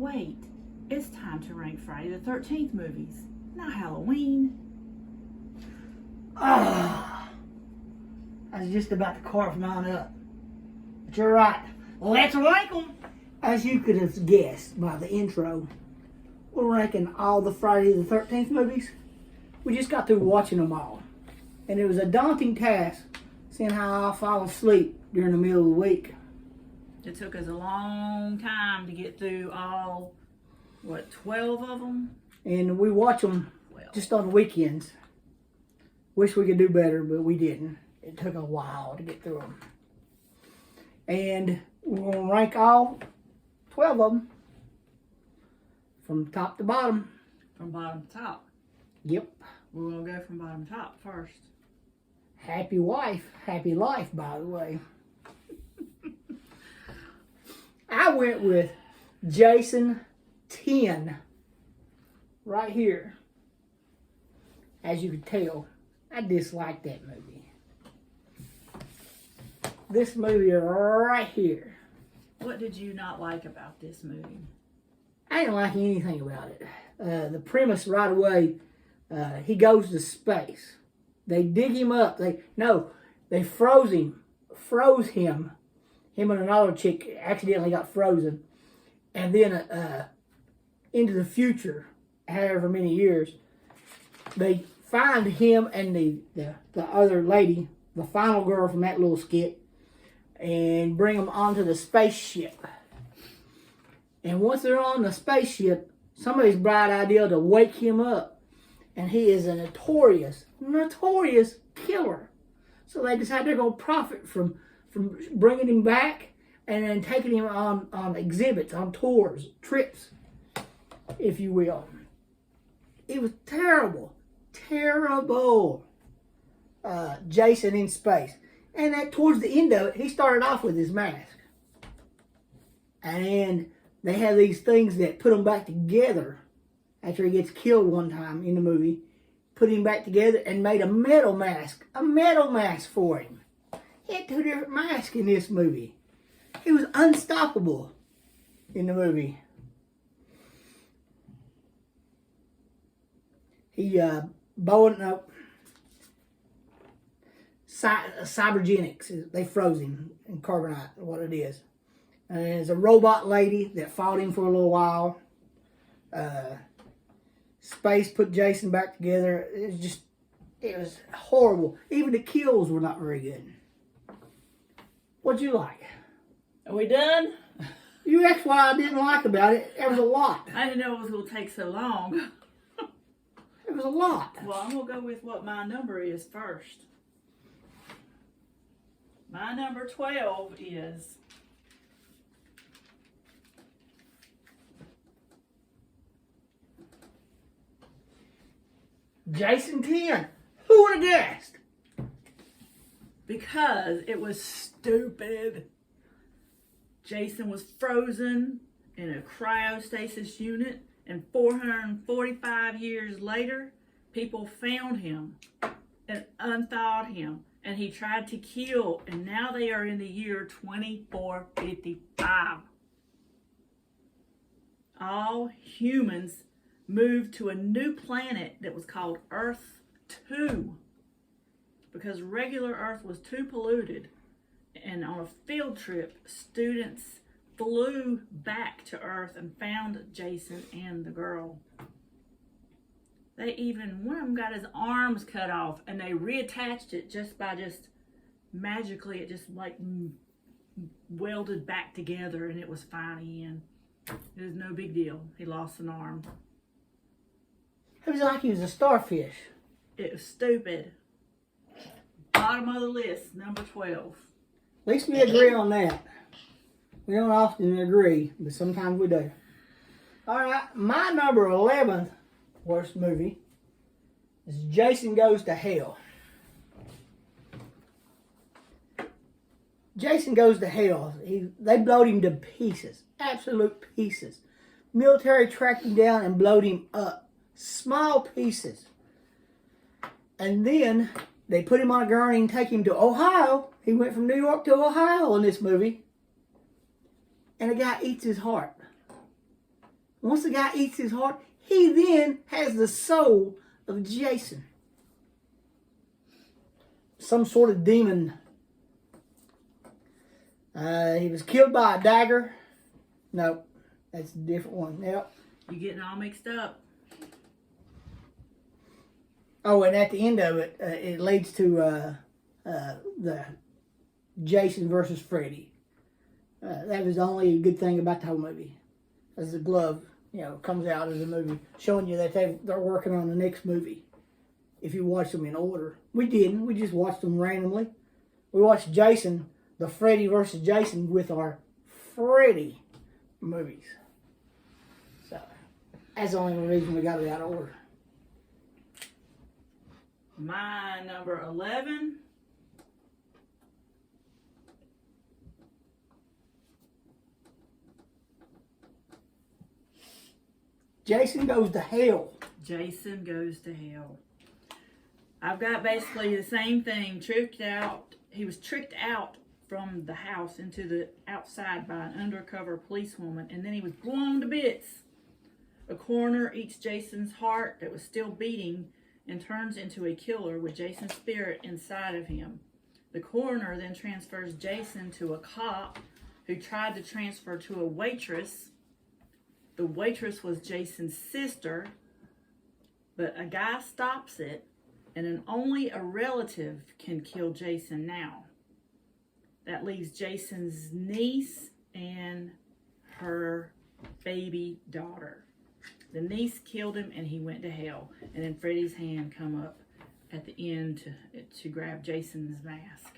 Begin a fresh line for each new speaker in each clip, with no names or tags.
Wait, it's time to rank Friday the 13th movies, not Halloween.
I was just about to carve mine up. But you're right. Let's rank them. As you could have guessed by the intro, we're ranking all the Friday the 13th movies. We just got through watching them all. And it was a daunting task, seeing how I fall asleep during the middle of the week.
It took us a long time to get through all, 12 of them?
And we watch them just on the weekends. Wish we could do better, but we didn't. It took a while to get through them. And we're going to rank all 12 of them from top to bottom.
From bottom to top?
Yep.
We're going to go from bottom to top first.
Happy wife, happy life, by the way. I went with Jason 10 right here. As you can tell, I dislike that movie. This movie right here.
What did you not like about this movie?
I didn't like anything about it. The premise right away, he goes to space. They dig him up. They froze him. Him and another chick accidentally got frozen. And then into the future, however many years, they find him and the other lady, the final girl from that little skit, and bring them onto the spaceship. And once they're on the spaceship, somebody's bright idea to wake him up. And he is a notorious killer. So they decide they're going to profit from bringing him back and then taking him on exhibits, on tours, trips, if you will. It was terrible. Terrible. Jason in space. And towards the end of it, he started off with his mask. And they have these things that put him back together after he gets killed one time in the movie. Put him back together and made a metal mask. A metal mask for him. He had 2 different masks in this movie. He was unstoppable in the movie. He, cybergenics. They froze him in carbonite, what it is. And there's a robot lady that fought him for a little while. Space put Jason back together. It was horrible. Even the kills were not very good. What'd you like?
Are we done?
You asked what I didn't like about it. There was a lot.
I didn't know it was going to take so long.
It was a lot.
Well, I'm going to go with what my number is first. My number 12 is
Jason 10. Who would have guessed?
because it was stupid. Jason was frozen in a cryostasis unit, and 445 years later, people found him and unthawed him, and he tried to kill, and now they are in the year 2455. All humans moved to a new planet that was called Earth 2 because regular Earth was too polluted. And on a field trip, students flew back to Earth and found Jason and the girl. They even, one of them got his arms cut off, and they reattached it just magically, it just like welded back together, and it was fine again. It was no big deal. He lost an arm.
It was like he was a starfish.
It was stupid. Bottom of the list, number 12.
At least we agree on that. We don't often agree, but sometimes we do. Alright, my number 11th worst movie is Jason Goes to Hell. Jason Goes to Hell. They blowed him to pieces. Absolute pieces. Military tracked him down and blowed him up. Small pieces. And then they put him on a gurney and take him to Ohio. He went from New York to Ohio in this movie. And the guy eats his heart. Once the guy eats his heart, he then has the soul of Jason. Some sort of demon. He was killed by a dagger. No, that's a different one. Yep.
You're getting all mixed up.
Oh, and at the end of it, it leads to the Jason versus Freddie. That was the only good thing about the whole movie. As the glove, comes out as a movie, showing you that they're working on the next movie. If you watch them in order. We didn't. We just watched them randomly. We watched Jason, the Freddie versus Jason, with our Freddie movies. So, that's the only reason we got it out of order.
My number 11.
Jason Goes to Hell.
Jason Goes to Hell. I've got basically the same thing. He was tricked out from the house into the outside by an undercover policewoman, and then he was blown to bits. A coroner eats Jason's heart that was still beating and turns into a killer with Jason's spirit inside of him. The coroner then transfers Jason to a cop who tried to transfer to a waitress. The waitress was Jason's sister, but a guy stops it, and only a relative can kill Jason now. That leaves Jason's niece and her baby daughter. The niece killed him and he went to hell. And then Freddie's hand come up at the end to grab Jason's mask.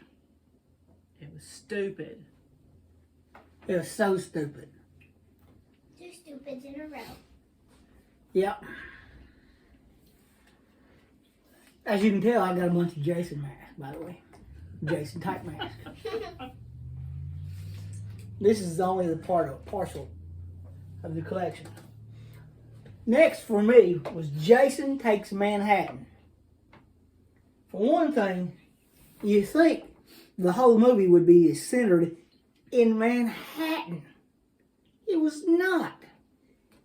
It was stupid.
It was so stupid.
2 stupids in a row.
Yep. As you can tell, I got a bunch of Jason masks, by the way. Jason type masks. This is only the partial of the collection. Next for me was Jason Takes Manhattan. For one thing, you think the whole movie would be centered in Manhattan. It was not.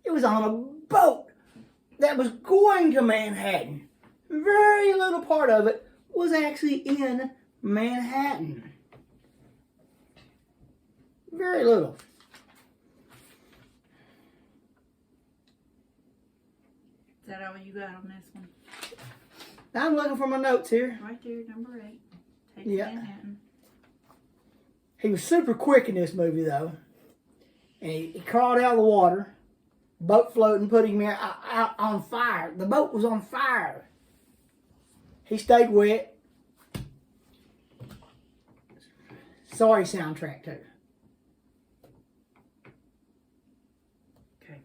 It was on a boat that was going to Manhattan. Very little part of it was actually in Manhattan. Very little.
Is that all you got on this one?
I'm looking for my notes here.
Right there, number 8. Takes Manhattan.
He was super quick in this movie, though. And he crawled out of the water. Boat floating, put him out on fire. The boat was on fire. He stayed wet. Sorry soundtrack, too.
Okay.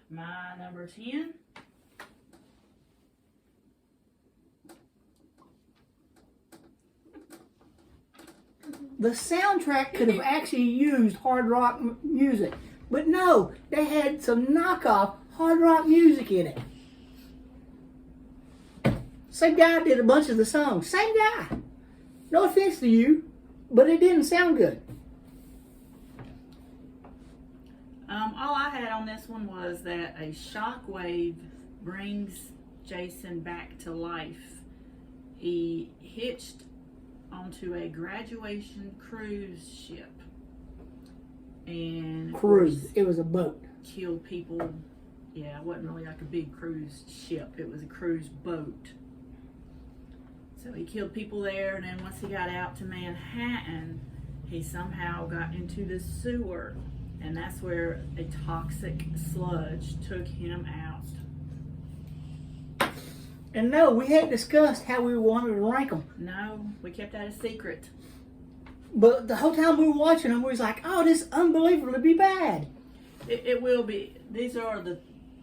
My number 10.
The soundtrack could have actually used hard rock music. But no, they had some knockoff hard rock music in it. Same guy did a bunch of the songs. Same guy. No offense to you, but it didn't sound good.
All I had on this one was that a shockwave brings Jason back to life. He hitched onto a graduation cruise ship. And
Cruise. It was a boat.
Killed people. Yeah, it wasn't really like a big cruise ship. It was a cruise boat. So he killed people there, and then once he got out to Manhattan, he somehow got into the sewer. And that's where a toxic sludge took him out.
And no, we hadn't discussed how we wanted to rank them.
No, we kept that a secret.
But the whole time we were watching them, we was like, oh, this is unbelievably bad.
It will be. These are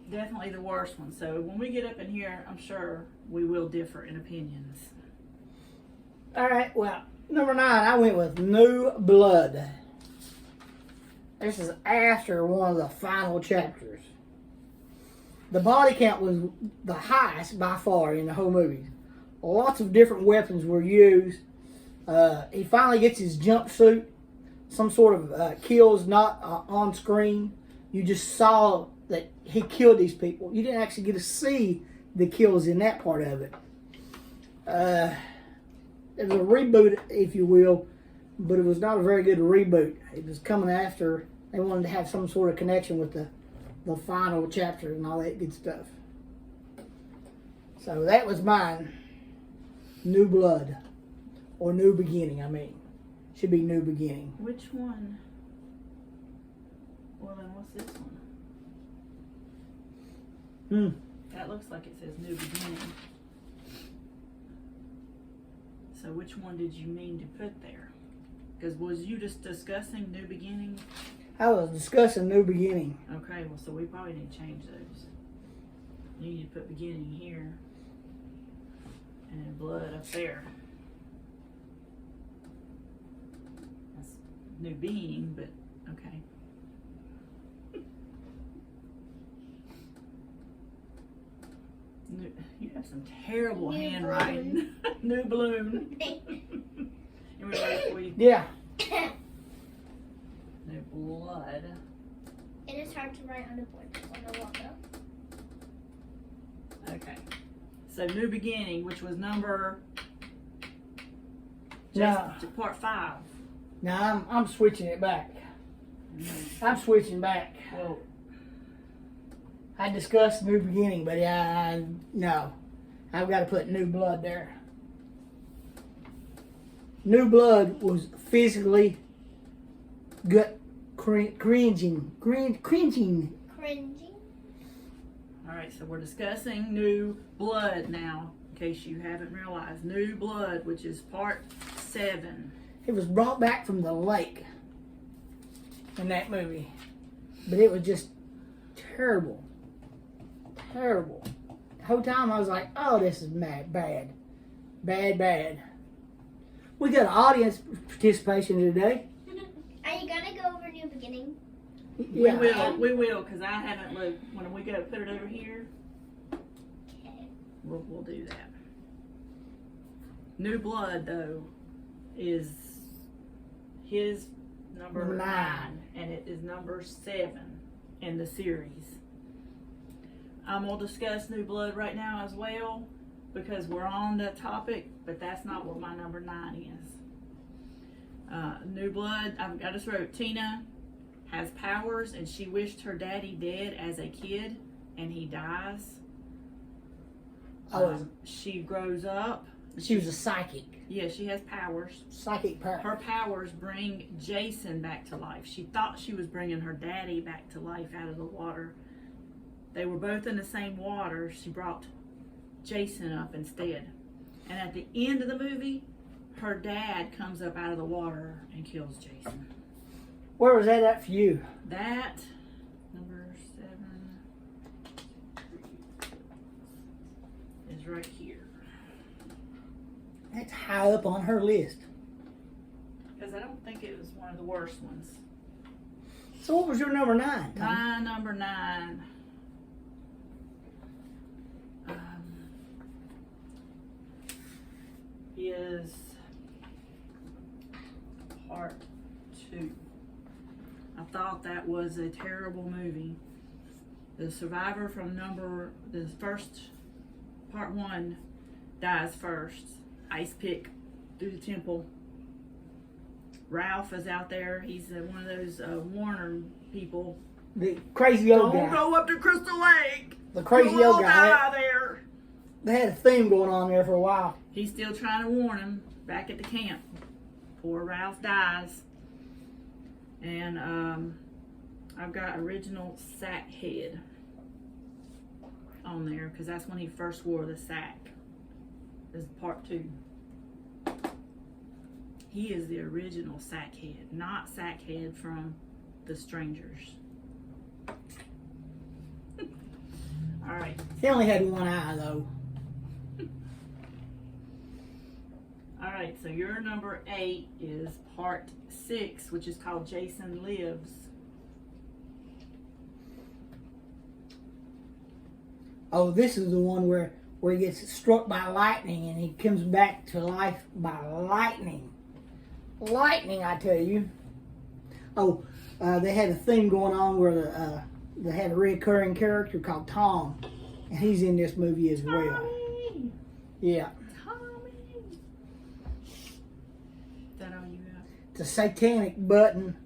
definitely the worst ones. So when we get up in here, I'm sure we will differ in opinions.
All right, well, number 9, I went with New Blood. This is after one of the final chapters. The body count was the highest by far in the whole movie. Lots of different weapons were used. He finally gets his jumpsuit. some sort of kills not on screen. You just saw that he killed these people. You didn't actually get to see the kills in that part of it. It was a reboot, if you will, but it was not a very good reboot. It was coming after. They wanted to have some sort of connection with the final chapter and all that good stuff. So that was mine. New Blood. Or New Beginning, I mean. Should be New Beginning.
Which one? Well, then what's this one? That looks like it says New Beginning. So which one did you mean to put there? Because was you just discussing New Beginning?
I was discussing New Beginning.
Okay, well, so we probably need to change those. You need to put Beginning here. And then Blood up there. That's New Being, but okay. You have some terrible
New
handwriting. New Bloom. You want to write for you?
Yeah.
New Blood.
It is hard to write on the board on the logo.
Okay. So New Beginning, which was number
No.
part 5.
Now I'm switching it back. I'm switching back.
Well,
I discussed New Beginning, but no. I've got to put New Blood there. New Blood was physically cringing.
Cringing.
alright, so we're discussing New Blood now, in case you haven't realized. New Blood, which is part 7.
It was brought back from the lake in that movie. But it was just terrible. Terrible. The whole time I was like, oh, this is bad. Bad. We got audience participation today.
Are you gonna go over New Beginning?
Yeah.
We will, because I haven't looked. When we go put it over here,
Okay.
we'll do that. New Blood, though, is his number
Number
9,
nine.
and it is number 7 in the series. I'm going to discuss New Blood right now as well, because we're on the topic, but that's not what my number 9 is. New Blood, I just wrote, Tina has powers, and she wished her daddy dead as a kid, and he dies. She grows up.
She was a psychic.
Yeah, she has powers.
Psychic power.
Her powers bring Jason back to life. She thought she was bringing her daddy back to life out of the water. They were both in the same water. She brought Jason up instead. And at the end of the movie, her dad comes up out of the water and kills Jason.
Where was that at for you?
That, number 7, is right here.
That's high up on her list.
Because I don't think it was one of the worst ones.
So what was your number 9? Tom?
My number 9. Is part 2. I thought that was a terrible movie. The survivor from the first part 1 dies first. Ice pick through the temple. Ralph is out there. He's one of those Warner people.
The crazy old guy.
Don't go up to Crystal Lake.
The crazy
You'll
old
all
guy.
die there.
They had a theme going on there for a while.
He's still trying to warn him back at the camp. Poor Ralph dies. And I've got original sack head on there because that's when he first wore the sack. This is part 2. He is the original sack head, not sack head from The Strangers. All right.
He only had one eye though.
All right, so your number 8 is part 6, which is called Jason Lives.
Oh, this is the one where he gets struck by lightning and he comes back to life by lightning. Lightning, I tell you. They had a theme going on where they had a recurring character called Tom, and he's in this movie as well.
Tommy!
Yeah.
Tommy! Is that all you got?
It's a satanic button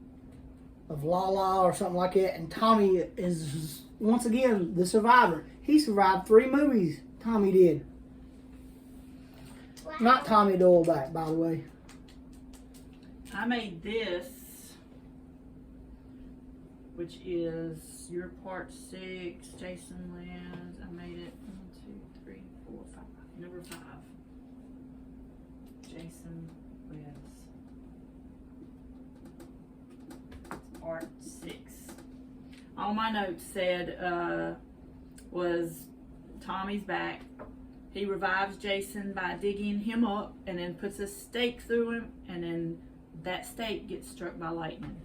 of La or something like that, and Tommy is once again the survivor. He survived 3 movies. Tommy did.
Wow.
Not Tommy Doleback, by the way.
I made this, which is your part 6, Jason Lives. I made it 1, 2, 3, 4, 5. Number 5. Jason Lives. It's part 6. All my notes said was Tommy's back. He revives Jason by digging him up and then puts a stake through him, and then that stake gets struck by lightning.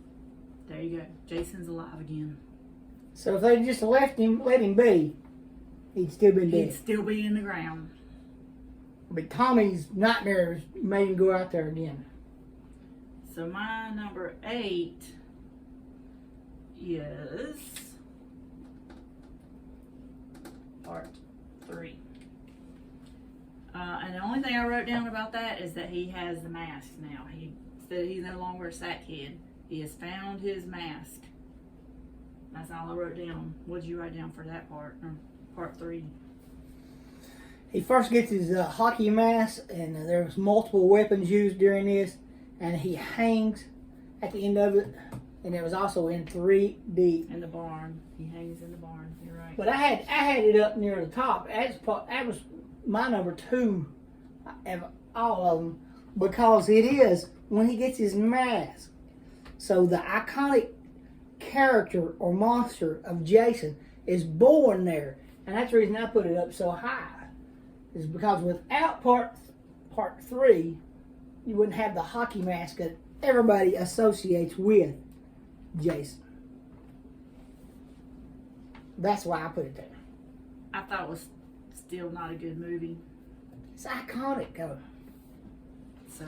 There you go. Jason's alive again.
So if they just let him be, he'd still been dead.
He'd still be in the ground.
But Tommy's nightmares made him go out there again.
So my number 8 is part 3. And the only thing I wrote down about that is that he has the mask now. He said he's no longer a sackhead. He has found his mask. That's all I wrote down. What did you write down for that part? Or part 3?
He first gets his hockey mask, and there's multiple weapons used during this, and he hangs at the end of it, and it was also in 3D.
In the barn. He hangs in the barn. You're right.
But I had it up near the top. That was my number 2 of all of them, because it is when he gets his mask. So the iconic character or monster of Jason is born there, and that's the reason I put it up so high. Is because without part 3, you wouldn't have the hockey mask that everybody associates with Jason. That's why I put it there.
I thought it was still not a good movie.
It's iconic, though.
So,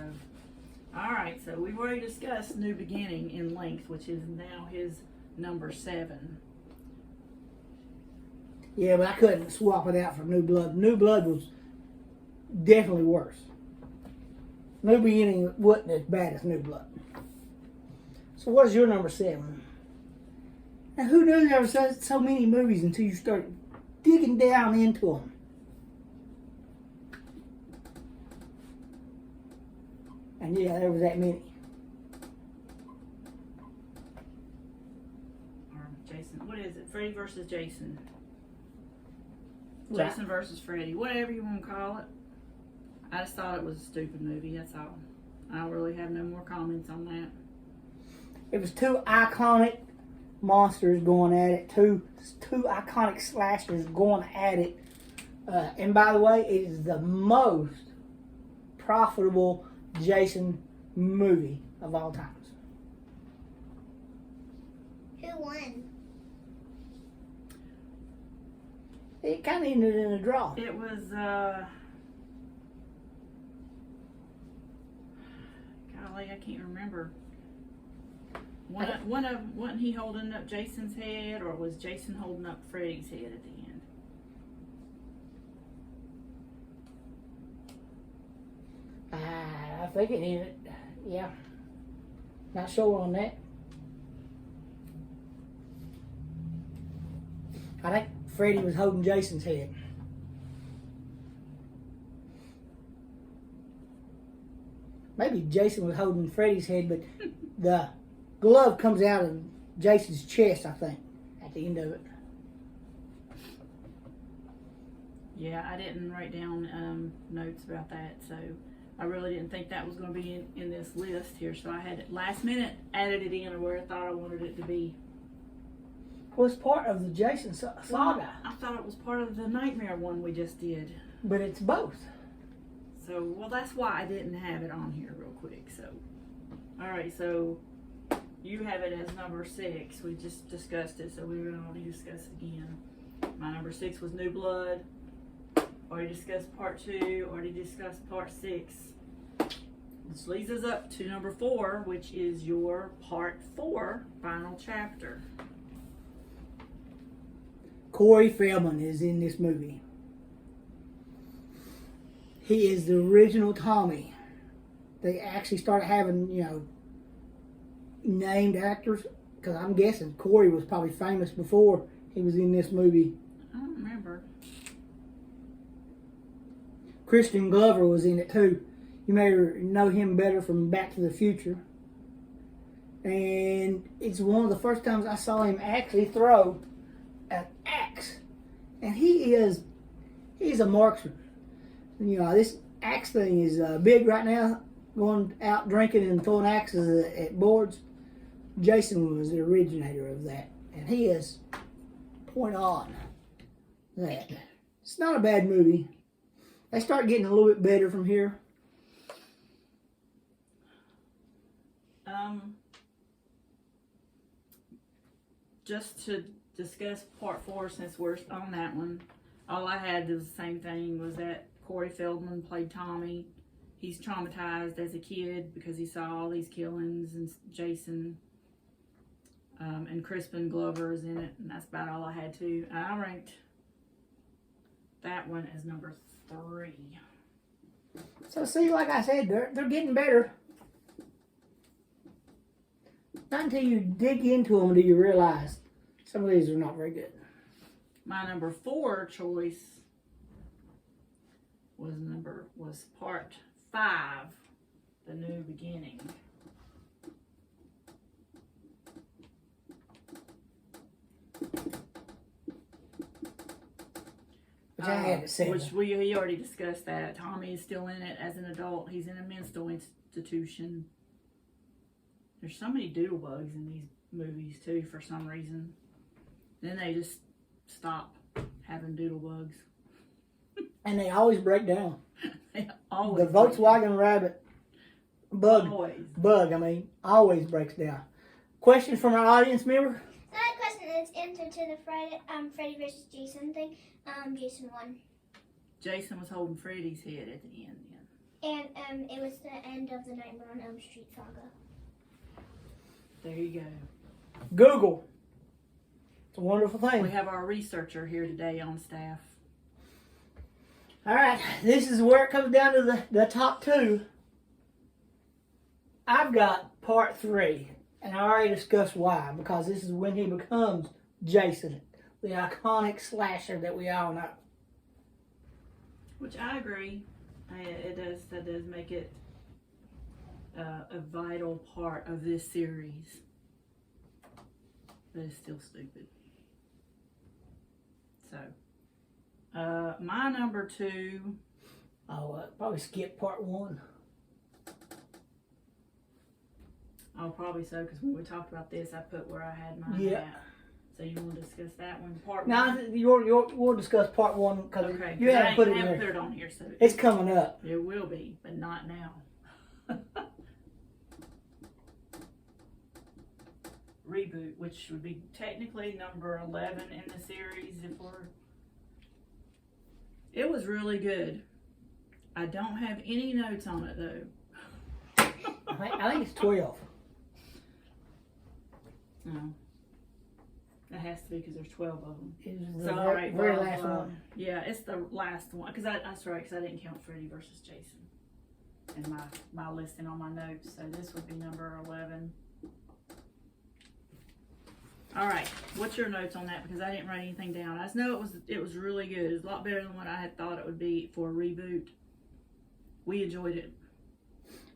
alright, so we've already discussed New Beginning in length, which is now his number 7.
Yeah, but I couldn't swap it out for New Blood. New Blood was definitely worse. New Beginning wasn't as bad as New Blood. So what is your number 7? Now, who knew there was so many movies until you started digging down into them? And yeah, there was that many.
Or Jason, what is it? Freddie versus Jason.
Right.
Jason versus Freddie, whatever you want to call it. I just thought it was a stupid movie, that's all. I don't really have no more comments on that.
It was 2 iconic monsters going at it, two iconic slashers going at it. And by the way, it is the most profitable Jason movie of all times.
Who won?
It kind of ended in a draw.
It was, golly, I can't remember. Wasn't he holding up Jason's head, or was Jason holding up Freddie's head at the end?
I think it ended. Yeah. Not sure on that. I think Freddie was holding Jason's head. Maybe Jason was holding Freddie's head, but the glove comes out of Jason's chest, I think, at the end of it.
Yeah, I didn't write down notes about that, so I really didn't think that was going to be in this list here. So I had it last minute added it in where I thought I wanted it to be.
Well, it's part of the Jason saga,
I thought it was part of the Nightmare one we just did.
but it's both.
So, well, that's why I didn't have it on here real quick. So, all right, so you have it as number 6. We just discussed it, so we were going to discuss it again. My number 6 was New Blood. Already discussed part 2. Already discussed part 6. This leads us up to number 4, which is your part 4 final chapter.
Corey Feldman is in this movie. He is the original Tommy. They actually started having, named actors, because I'm guessing Corey was probably famous before he was in this movie.
I don't remember.
Christian Glover was in it too. You may know him better from Back to the Future. And it's one of the first times I saw him actually throw an axe. And he's a marksman. This axe thing is big right now, going out drinking and throwing axes at boards. Jason was the originator of that. And he is point on that. It's not a bad movie. They start getting a little bit better from here.
Just to discuss part 4, since we're on that one, all I had was the same thing, was that Corey Feldman played Tommy. He's traumatized as a kid because he saw all these killings, and Jason and Crispin Glover is in it, and that's about all I had too. I ranked that one as number 3.
So see, like I said, they're getting better. Not until you dig into them do you realize some of these are not very good.
My number 4 choice was part 5, The New Beginning.
Which I had to say.
Which we already discussed that. Tommy is still in it as an adult. He's in a mental institution. There's so many doodle bugs in these movies too for some reason. Then they just stop having doodle bugs.
And they always break down.
They always
the Volkswagen Rabbit bug always breaks down. Question from our audience member?
That question is answer to the Freddie versus Jason thing. Jason won.
Jason was holding Freddie's head at the end.
And it was the end of the Nightmare on Elm Street saga.
There you go.
Google. It's a wonderful thing.
We have our researcher here today on staff.
All right, this is where it comes down to the top 2. I've got part 3, and I already discussed why, because this is when he becomes Jason, the iconic slasher that we all know.
Which I agree. That does make it a vital part of this series. But it's still stupid. So, my number 2.
I'll probably skip part 1.
Oh, probably so, because when we talked about this, I put where I had mine at. So you want to discuss that one? Part 1?
No, we'll discuss part 1, because you haven't put it in there.
Put it on here, so
it's coming up.
It will be, but not now. Reboot, which would be technically number 11 in the series It was really good. I don't have any notes on it though.
I think it's 12.
No. It has to be because there's 12 of them.
It's
So,
the
all right,
very last one.
Yeah, it's the last one. Because that's right, because I didn't count Freddie versus Jason in my listing on my notes. So this would be number 11. All right, what's your notes on that? Because I didn't write anything down. I just know it was really good. It was a lot better than what I had thought it would be for a reboot. We enjoyed it.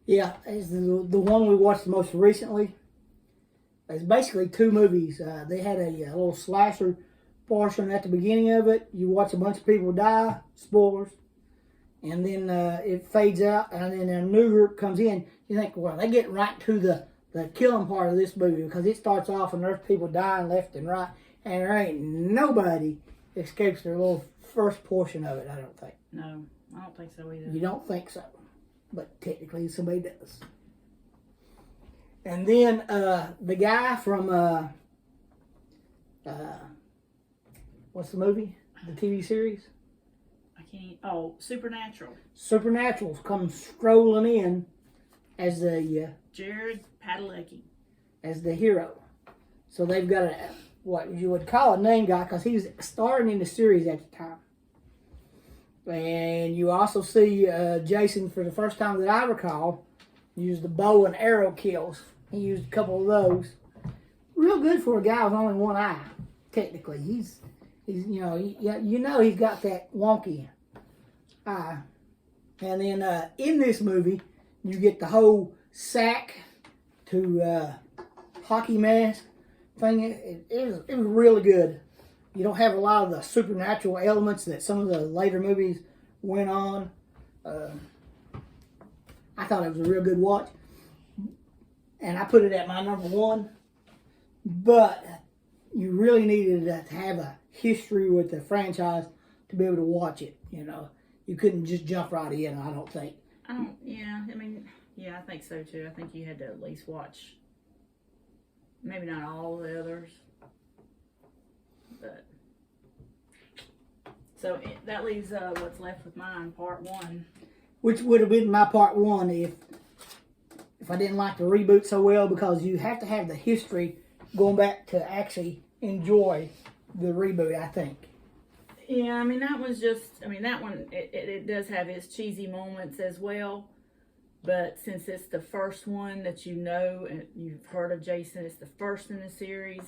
Yeah, it's the one we watched the most recently. It's basically 2 movies. They had a little slasher portion at the beginning of it. You watch a bunch of people die, spoilers, and then it fades out, and then a new group comes in. You think, well, they get right to the killing part of this movie, because it starts off and there's people dying left and right, and there ain't nobody escapes their little first portion of it, I don't think.
No, I don't think so either.
You don't think so, but technically somebody does. And then the guy from what's the movie? The TV series?
I can't. Oh, Supernatural.
Supernaturals comes strolling in as the
Jared Padalecki.
as the hero. So they've got a what you would call a name guy because he was starring in the series at the time. And you also see Jason, for the first time that I recall, use the bow and arrow kills. He used a couple of those. Real good for a guy with only one eye. Technically, he's he's got that wonky eye. And then in this movie, you get the whole sack to hockey mask thing. It was really good. You don't have a lot of the supernatural elements that some of the later movies went on. I thought it was a real good watch. And I put it at my number one. But you really needed to have a history with the franchise to be able to watch it. You know, you couldn't just jump right in, I don't think.
I think so too. I think you had to at least watch, maybe not all of the others. But so that leaves what's left with mine, part one.
Which would have been my part one if I didn't like the reboot so well, because you have to have the history going back to actually enjoy the reboot, I think.
Yeah, I mean, that one's just, that one, it does have its cheesy moments as well. But since it's the first one that you know, and you've heard of Jason, it's the first in the series.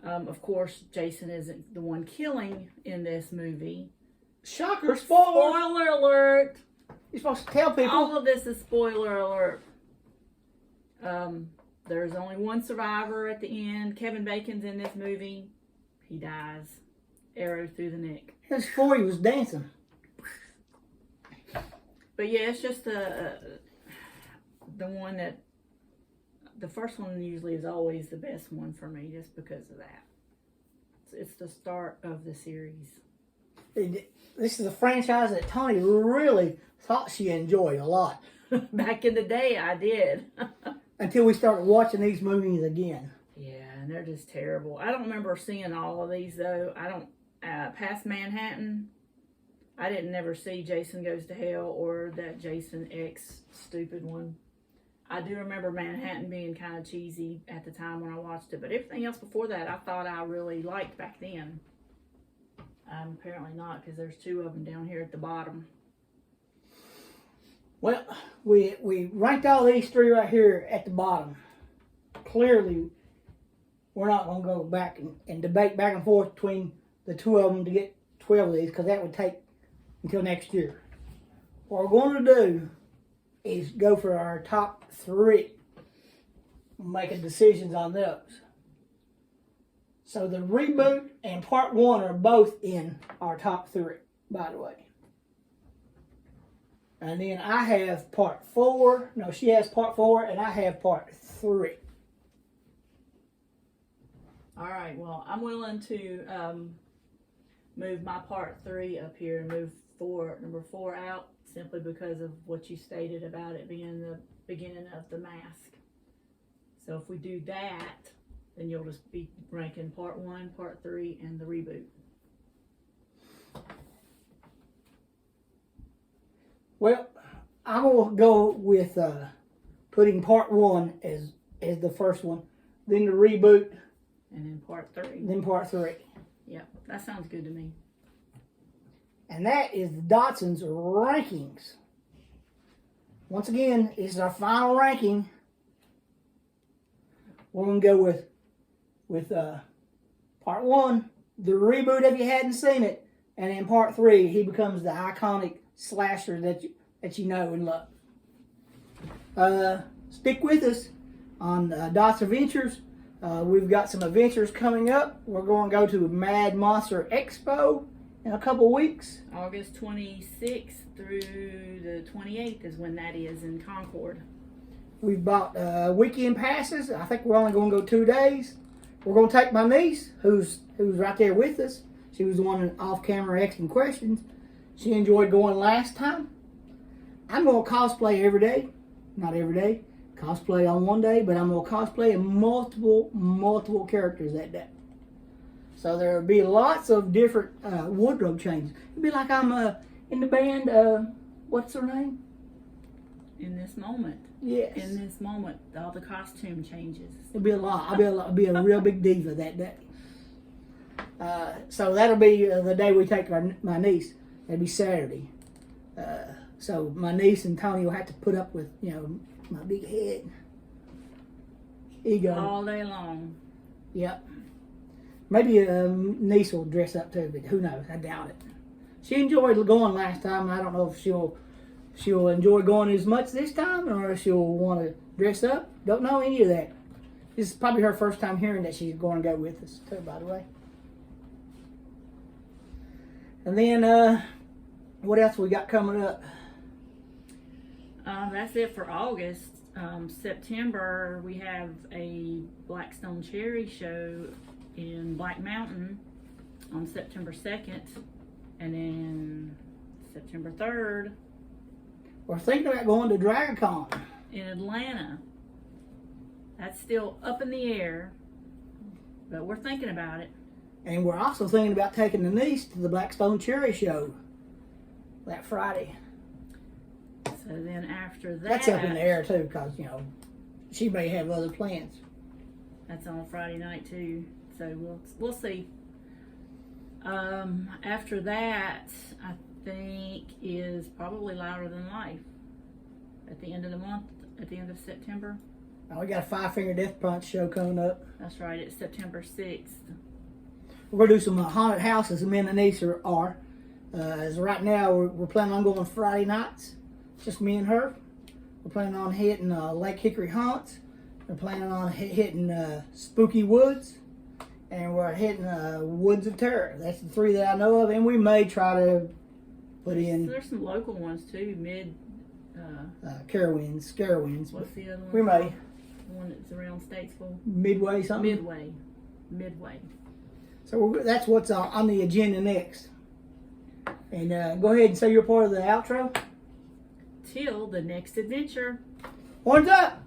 Of course, Jason isn't the one killing in this movie.
Shocker, spoiler!
Spoiler alert!
You're supposed to tell people.
All of this is spoiler alert. There's only one survivor at the end. Kevin Bacon's in this movie. He dies. Arrow through the neck.
His before he was dancing.
But yeah, it's just the one that, the first one usually is always the best one for me, just because of that. It's the start of the series.
This is a franchise that Tony really thought she enjoyed a lot.
Back in the day, I did.
Until we started watching these movies again.
Yeah, and they're just terrible. I don't remember seeing all of these, though. I don't, past Manhattan, I didn't never see Jason Goes to Hell or that Jason X stupid one. I do remember Manhattan being kind of cheesy at the time when I watched it, but everything else before that I thought I really liked back then. Apparently not, because there's two of them down here at the bottom.
Well, we ranked all these three right here at the bottom. Clearly, we're not going to go back and debate back and forth between the two of them to get 12 of these, because that would take until next year. What we're going to do is go for our top three, making decisions on those. So the reboot and part one are both in our top three, by the way. And then I have part four. No, she has part four, and I have part three.
All right, well, I'm willing to move my part three up here and move number four out, simply because of what you stated about it being the beginning of the mask. So if we do that, then you'll just be ranking part one, part three, and the reboot.
Well, I'm going to go with putting part one as the first one, then the reboot,
and then part three.
Then part three.
Yep, that sounds good to me.
And that is Dotson's rankings. Once again, this is our final ranking. We're going to go with part one, the reboot if you hadn't seen it, and in part three, he becomes the iconic slasher that you know and love. Stick with us on Dots Adventures. We've got some adventures coming up. We're going to go to Mad Monster Expo in a couple weeks.
August 26th through the 28th is when that is in Concord.
We've bought weekend passes. I think we're only going to go 2 days. We're going to take my niece, who's right there with us. She was the one off camera asking questions. She enjoyed going last time. I'm going to cosplay every day. Not every day. Cosplay on one day, but I'm going to cosplay in multiple characters that day. So there will be lots of different wardrobe changes. It'll be like I'm in the band, what's her name?
in this moment.
Yes.
In this moment, all the costume changes.
It'll be a lot. I'll be a real big diva that day. So that'll be the day we take my niece. That'll be Saturday. So my niece and Tony will have to put up with, my big head. Ego.
All day long.
Yep. Maybe niece will dress up too, but who knows? I doubt it. She enjoyed going last time. I don't know if she'll enjoy going as much this time, or if she'll want to dress up. Don't know any of that. This is probably her first time hearing that she's going to go with us too, by the way. And then, what else we got coming up?
That's it for August. September, we have a Blackstone Cherry show in Black Mountain on September 2nd. And then September 3rd.
We're thinking about going to DragonCon
In Atlanta. That's still up in the air. But we're thinking about it.
And we're also thinking about taking the niece to the Blackstone Cherry show that Friday.
So then after that...
That's up in the air too, because, she may have other plans.
That's on Friday night too. So we'll see. After that, I think is probably Louder Than Life. At the end of the month, at the end of September.
We got a Five Finger Death Punch show coming up.
That's right, it's September 6th.
We're going to do some haunted houses, me and the niece are. As right now, we're planning on going Friday nights. Just me and her. We're planning on hitting Lake Hickory Haunts. We're planning on hitting Spooky Woods. And we're hitting Woods of Terror. That's the three that I know of. And we may try to put in...
So there's some local ones too.
Carowinds.
What's the other one?
We may.
The one that's around Statesville.
Midway something?
Midway.
So that's what's on the agenda next. And go ahead and say your part of the outro.
Till the next adventure.
Horns up!